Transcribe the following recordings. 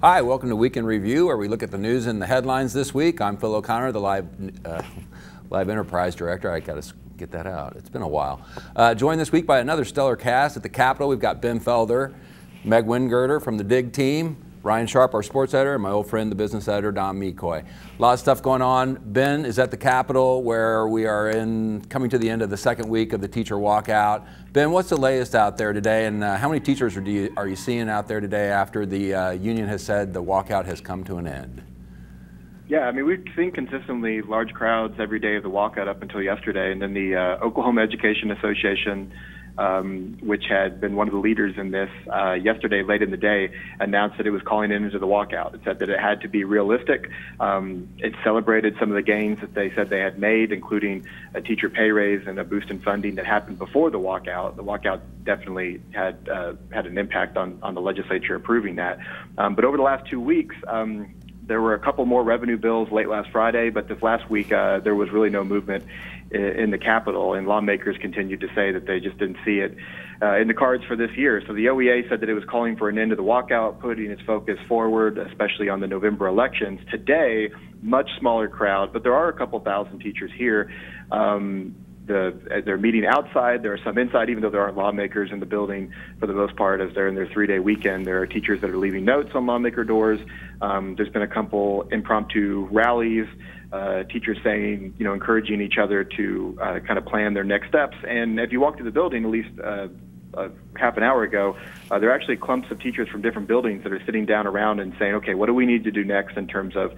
Hi, welcome to Weekend Review, where we look at the news and the headlines this week. I'm Phil O'Connor, the Live Enterprise Director. I got to get that out. It's been a while. Joined this week by another stellar cast at the Capitol. We've got Ben Felder, Meg Wingirter from the Dig team, Ryan Sharp, our sports editor, and my old friend, the business editor, Don Mecoy. A lot of stuff going on. Ben is at the Capitol, where we are coming to the end of the second week of the teacher walkout. Ben, what's the latest out there today, and how many teachers are you seeing out there today after the union has said the walkout has come to an end? Yeah, I mean, we've seen consistently large crowds every day of the walkout up until yesterday, and then the Oklahoma Education Association, which had been one of the leaders in this, yesterday late in the day, announced that it was calling in into the walkout. It said that it had to be realistic. It celebrated some of the gains that they said they had made, including a teacher pay raise and a boost in funding that happened before the walkout. The walkout definitely had an impact on the legislature approving that. But over the last 2 weeks, there were a couple more revenue bills late last Friday, but this last week there was really no movement in the Capitol, and lawmakers continued to say that they just didn't see it in the cards for this year. So the OEA said that it was calling for an end to the walkout, putting its focus forward, especially on the November elections. Today, much smaller crowd, but there are a couple thousand teachers here. They're meeting outside. There are some inside, even though there aren't lawmakers in the building for the most part, as they're in their 3-day weekend. There are teachers that are leaving notes on lawmaker doors. There's been a couple impromptu rallies, teachers saying, encouraging each other to kind of plan their next steps. And if you walk through the building, at least half an hour ago, there are actually clumps of teachers from different buildings that are sitting down around and saying, okay, what do we need to do next in terms of,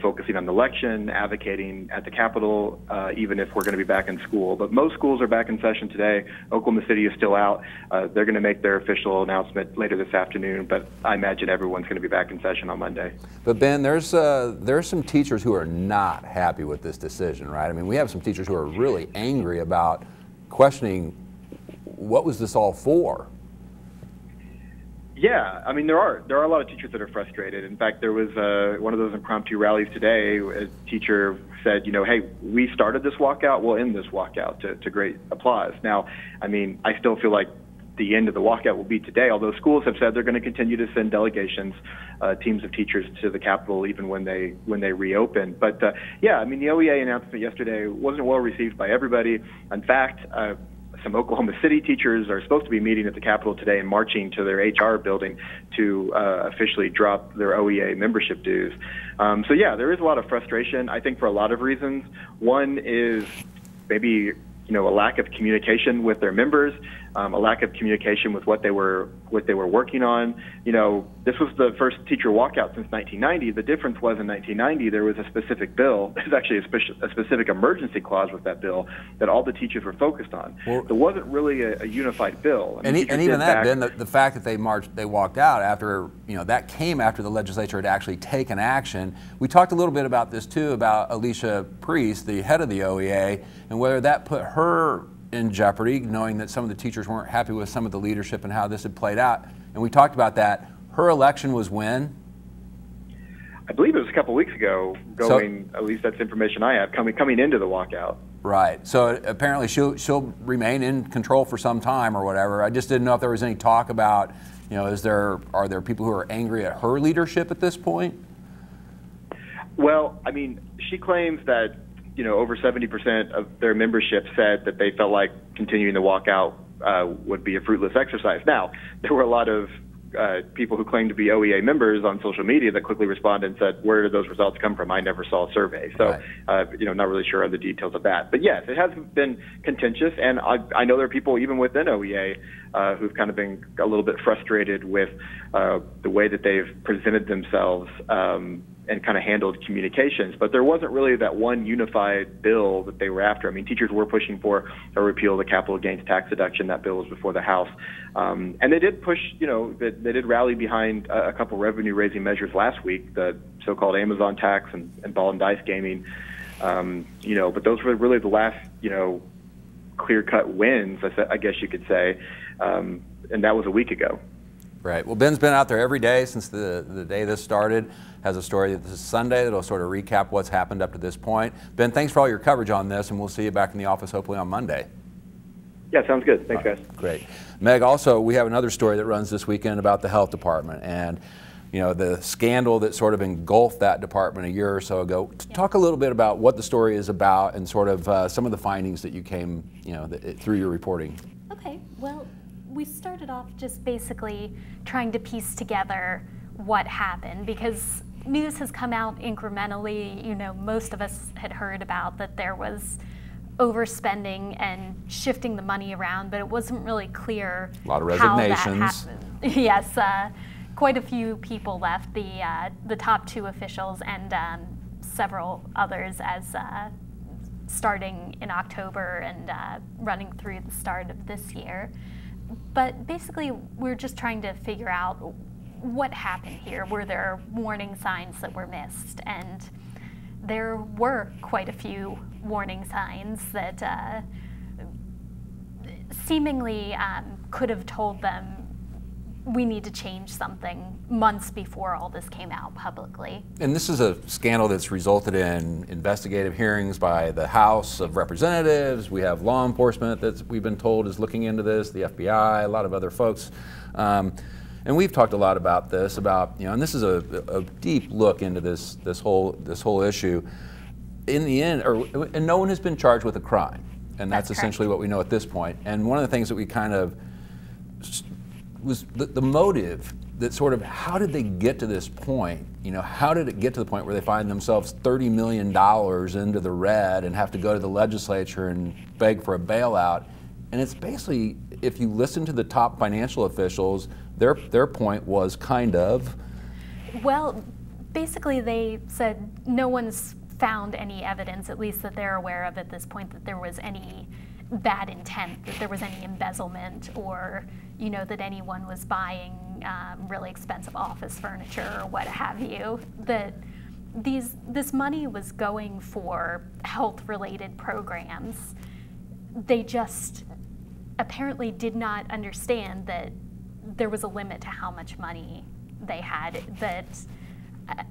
focusing on the election, advocating at the Capitol, even if we're going to be back in school. But most schools are back in session today. Oklahoma City is still out. They're going to make their official announcement later this afternoon, but I imagine everyone's going to be back in session on Monday. But Ben, there's some teachers who are not happy with this decision, right? I mean, we have some teachers who are really angry about questioning what was this all for? Yeah, I mean, there are a lot of teachers that are frustrated. In fact, there was one of those impromptu rallies today. A teacher said, hey, we started this walkout, we'll end this walkout, to great applause. Now, I mean, I still feel like the end of the walkout will be today, although schools have said they're going to continue to send delegations, teams of teachers to the Capitol even when they reopen. But yeah, I mean, the OEA announcement yesterday wasn't well received by everybody. In fact, some Oklahoma City teachers are supposed to be meeting at the Capitol today and marching to their HR building to officially drop their OEA membership dues. So yeah, there is a lot of frustration, I think, for a lot of reasons. One is maybe a lack of communication with their members, a lack of communication with what they were working on. This was the first teacher walkout since 1990. The difference was in 1990 there was a specific bill. There's actually a specific emergency clause with that bill that all the teachers were focused on. Well, there wasn't really a unified bill. I mean, and even that, Ben, the fact that they walked out after, that came after the legislature had actually taken action. We talked a little bit about this too, about Alicia Priest, the head of the OEA, and whether that put her in jeopardy, knowing that some of the teachers weren't happy with some of the leadership and how this had played out. And we talked about that. Her election was when? I believe it was a couple weeks ago, at least that's information I have, coming into the walkout. Right. So apparently she'll remain in control for some time or whatever. I just didn't know if there was any talk about, are there people who are angry at her leadership at this point? Well, I mean, she claims that over 70% of their membership said that they felt like continuing the walkout would be a fruitless exercise. Now, there were a lot of people who claimed to be OEA members on social media that quickly responded and said, where did those results come from? I never saw a survey. So, right. Not really sure on the details of that. But yes, it has been contentious, and I know there are people even within OEA who've kind of been a little bit frustrated with the way that they've presented themselves and kind of handled communications. But there wasn't really that one unified bill that they were after. I mean, teachers were pushing for a repeal of the capital gains tax deduction. That bill was before the House. And they did push, they did rally behind a couple revenue-raising measures last week, the so-called Amazon tax and ball and dice gaming. But those were really the last, clear-cut wins, I guess you could say. And that was a week ago. Right. Well, Ben's been out there every day since the day this started. Has a story this Sunday that'll sort of recap what's happened up to this point. Ben, thanks for all your coverage on this, and we'll see you back in the office hopefully on Monday. Yeah, sounds good. Thanks, guys. Great. Meg, also, we have another story that runs this weekend about the health department. And the scandal that sort of engulfed that department a year or so ago. Talk a little bit about what the story is about and sort of some of the findings that you came, through your reporting. Okay, well, we started off just basically trying to piece together what happened, because news has come out incrementally. Most of us had heard about that there was overspending and shifting the money around, but it wasn't really clear a lot of resignations. How that happened. Yes, quite a few people left, the top 2 officials and several others as starting in October and running through the start of this year. But basically, we're just trying to figure out what happened here. Were there warning signs that were missed? And there were quite a few warning signs that seemingly could have told them we need to change something months before all this came out publicly. And this is a scandal that's resulted in investigative hearings by the House of Representatives. We have law enforcement that we've been told is looking into this, the FBI, a lot of other folks. And we've talked a lot about this, and this is a deep look into this whole issue. In the end, and no one has been charged with a crime, and that's essentially what we know at this point. And one of the things that we kind of was the motive, that sort of, how did they get to this point? How did it get to the point where they find themselves $30 million into the red and have to go to the legislature and beg for a bailout? And it's basically, if you listen to the top financial officials, their point was kind of, well, basically they said no one's found any evidence, at least that they're aware of at this point, that there was any bad intent, that there was any embezzlement, or that anyone was buying really expensive office furniture or what have you. That this money was going for health-related programs. They just apparently did not understand that there was a limit to how much money they had. That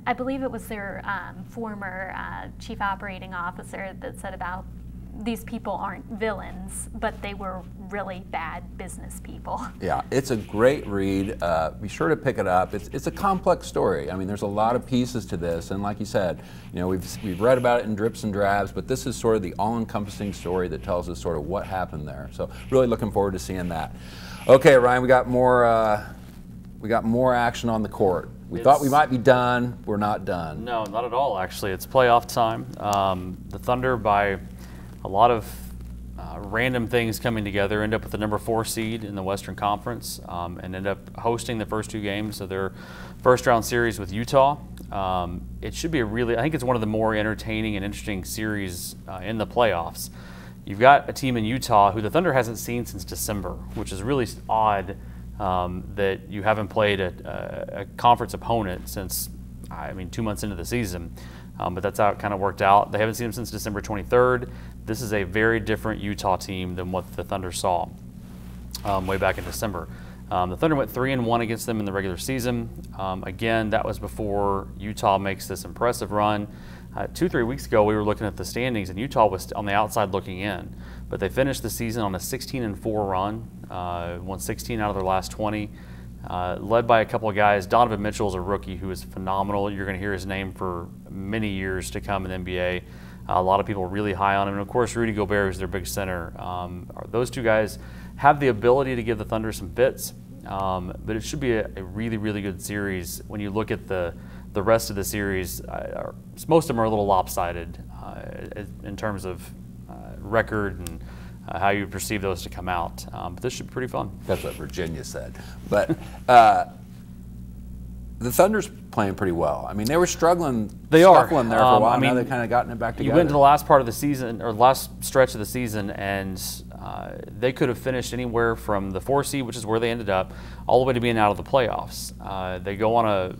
I believe it was their former chief operating officer that said about these people aren't villains, but they were really bad business people. Yeah, it's a great read. Be sure to pick it up. It's a complex story. I mean, there's a lot of pieces to this, and like you said, we've read about it in drips and drabs, but this is sort of the all-encompassing story that tells us sort of what happened there. So really looking forward to seeing that. Okay, Ryan, we got more action on the court. We thought we might be done. We're not done. No, not at all, actually. It's playoff time. The Thunder, by a lot of random things coming together, end up with the number 4 seed in the Western Conference and end up hosting the first 2 games of their first round series with Utah. It should be I think it's one of the more entertaining and interesting series in the playoffs. You've got a team in Utah who the Thunder hasn't seen since December, which is really odd that you haven't played a conference opponent since, 2 months into the season. But that's how it kind of worked out. They haven't seen them since December 23rd. This is a very different Utah team than what the Thunder saw way back in December. The Thunder went 3-1 against them in the regular season. Again, that was before Utah makes this impressive run. 2-3 weeks ago, we were looking at the standings, and Utah was on the outside looking in. But they finished the season on a 16-4 run, won 16 out of their last 20. Led by a couple of guys. Donovan Mitchell is a rookie who is phenomenal. You're going to hear his name for many years to come in the NBA. A lot of people are really high on him. And, of course, Rudy Gobert is their big center. Those 2 guys have the ability to give the Thunder some fits, but it should be a really, really good series. When you look at the rest of the series, most of them are a little lopsided in terms of record and how you perceive those to come out. But this should be pretty fun. That's what Virginia said. But the Thunder's playing pretty well. I mean, they were scuffling there for a while. Now they've kind of gotten it back together. You went to the last part of the season, or last stretch of the season, and they could have finished anywhere from the 4 seed, which is where they ended up, all the way to being out of the playoffs. They go on a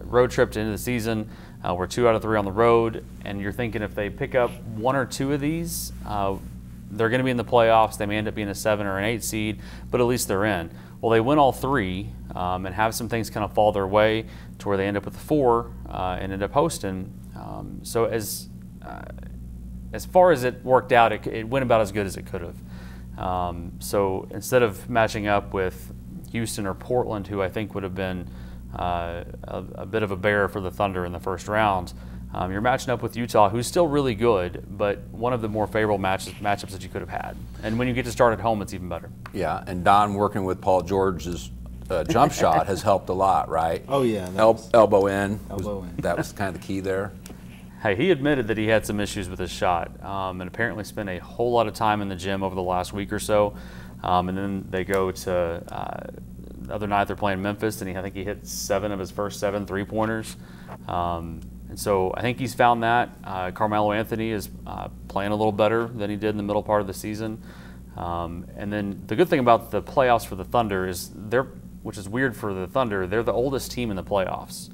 road trip to end of the season. We're 2 out of 3 on the road, and you're thinking if they pick up 1 or 2 of these, they're going to be in the playoffs. They may end up being a 7 or an 8 seed, but at least they're in. Well, they win all 3 and have some things kind of fall their way to where they end up with the 4 and end up hosting. So as far as it worked out, it went about as good as it could have. So instead of matching up with Houston or Portland, who I think would have been a bit of a bear for the Thunder in the first round. You're matching up with Utah, who's still really good, but one of the more favorable matchups that you could have had. And when you get to start at home, it's even better. Yeah, and Don working with Paul George's jump shot has helped a lot, right? Oh yeah, elbow in. Elbow in. That was kind of the key there. Hey, he admitted that he had some issues with his shot, and apparently spent a whole lot of time in the gym over the last week or so. And then they go to the other night they're playing Memphis, and I think he hit 7 of his first 7 3-pointers. And so I think he's found that. Carmelo Anthony is playing a little better than he did in the middle part of the season. And then the good thing about the playoffs for the Thunder is which is weird for the Thunder, they're the oldest team in the playoffs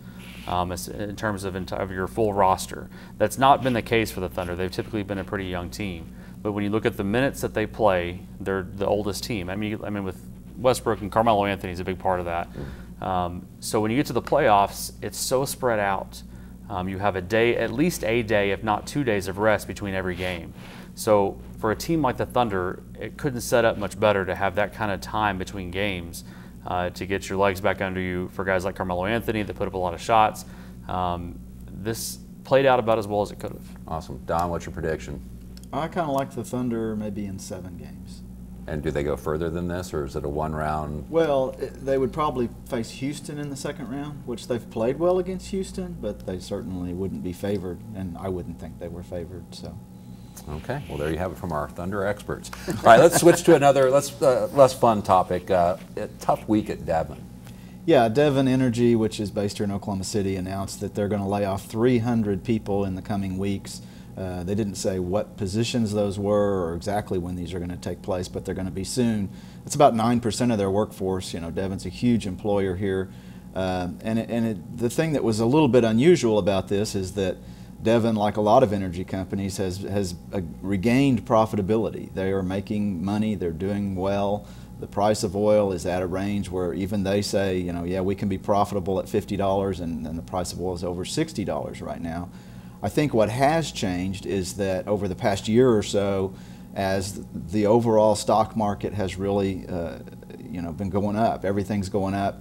in terms of your full roster. That's not been the case for the Thunder. They've typically been a pretty young team. But when you look at the minutes that they play, they're the oldest team. I mean with Westbrook and Carmelo Anthony is a big part of that. So when you get to the playoffs, it's so spread out. You have at least a day, if not 2 days of rest between every game. So for a team like the Thunder, it couldn't set up much better to have that kind of time between games to get your legs back under you for guys like Carmelo Anthony that put up a lot of shots. This played out about as well as it could have. Awesome. Don, what's your prediction? I kind of like the Thunder maybe in 7 games. And do they go further than this, or is it a 1-round? Well, they would probably face Houston in the second round, which they've played well against Houston, but they certainly wouldn't be favored, and I wouldn't think they were favored. So. Okay, well there you have it from our Thunder experts. All right, let's switch to another less fun topic. A tough week at Devon. Yeah, Devon Energy, which is based here in Oklahoma City, announced that they're going to lay off 300 people in the coming weeks. They didn't say what positions those were or exactly when these are going to take place, but they're going to be soon. It's about 9% of their workforce. You know, Devon's a huge employer here. The thing that was a little bit unusual about this is that Devon, like a lot of energy companies, has regained profitability. They are making money. They're doing well. The price of oil is at a range where even they say, you know, yeah, we can be profitable at $50, and the price of oil is over $60 right now. I think what has changed is that over the past year or so, as the overall stock market has really been going up, everything's going up,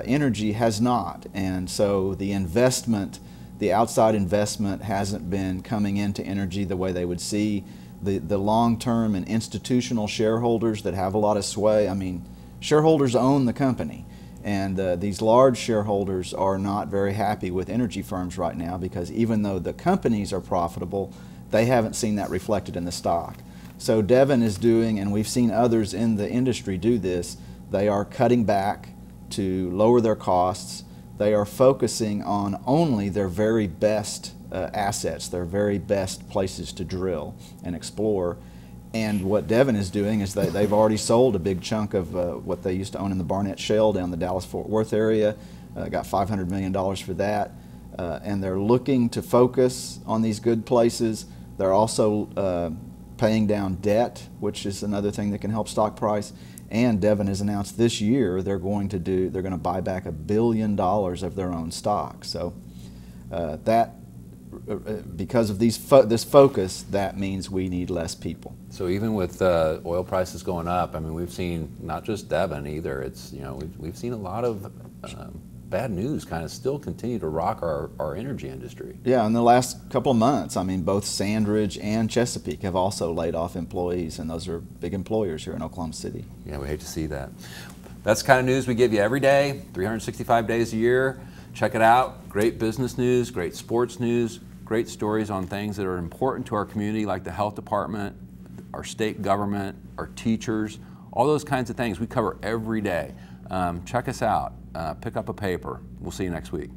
energy has not. And so the investment, the outside investment hasn't been coming into energy the way they would see. The long-term and institutional shareholders that have a lot of sway, I mean, shareholders own the company. And these large shareholders are not very happy with energy firms right now because even though the companies are profitable, they haven't seen that reflected in the stock. So Devon is doing, and we've seen others in the industry do this, they are cutting back to lower their costs. They are focusing on only their very best assets, their very best places to drill and explore. And what Devon is doing is they've already sold a big chunk of what they used to own in the Barnett Shale down the Dallas-Fort Worth area, got $500 million for that. And they're looking to focus on these good places. They're also paying down debt, which is another thing that can help stock price. And Devon has announced this year they're going to buy back $1 billion of their own stock. So because of this focus, that means we need less people. So even with oil prices going up, I mean, we've seen not just Devon either. It's we've seen a lot of bad news kind of still continue to rock our energy industry. Yeah, in the last couple of months, I mean, both Sandridge and Chesapeake have also laid off employees, and those are big employers here in Oklahoma City. Yeah, we hate to see that. That's the kind of news we give you every day, 365 days a year. Check it out. Great business news, great sports news, great stories on things that are important to our community, like the health department, our state government, our teachers, all those kinds of things we cover every day. Check us out. Pick up a paper. We'll see you next week.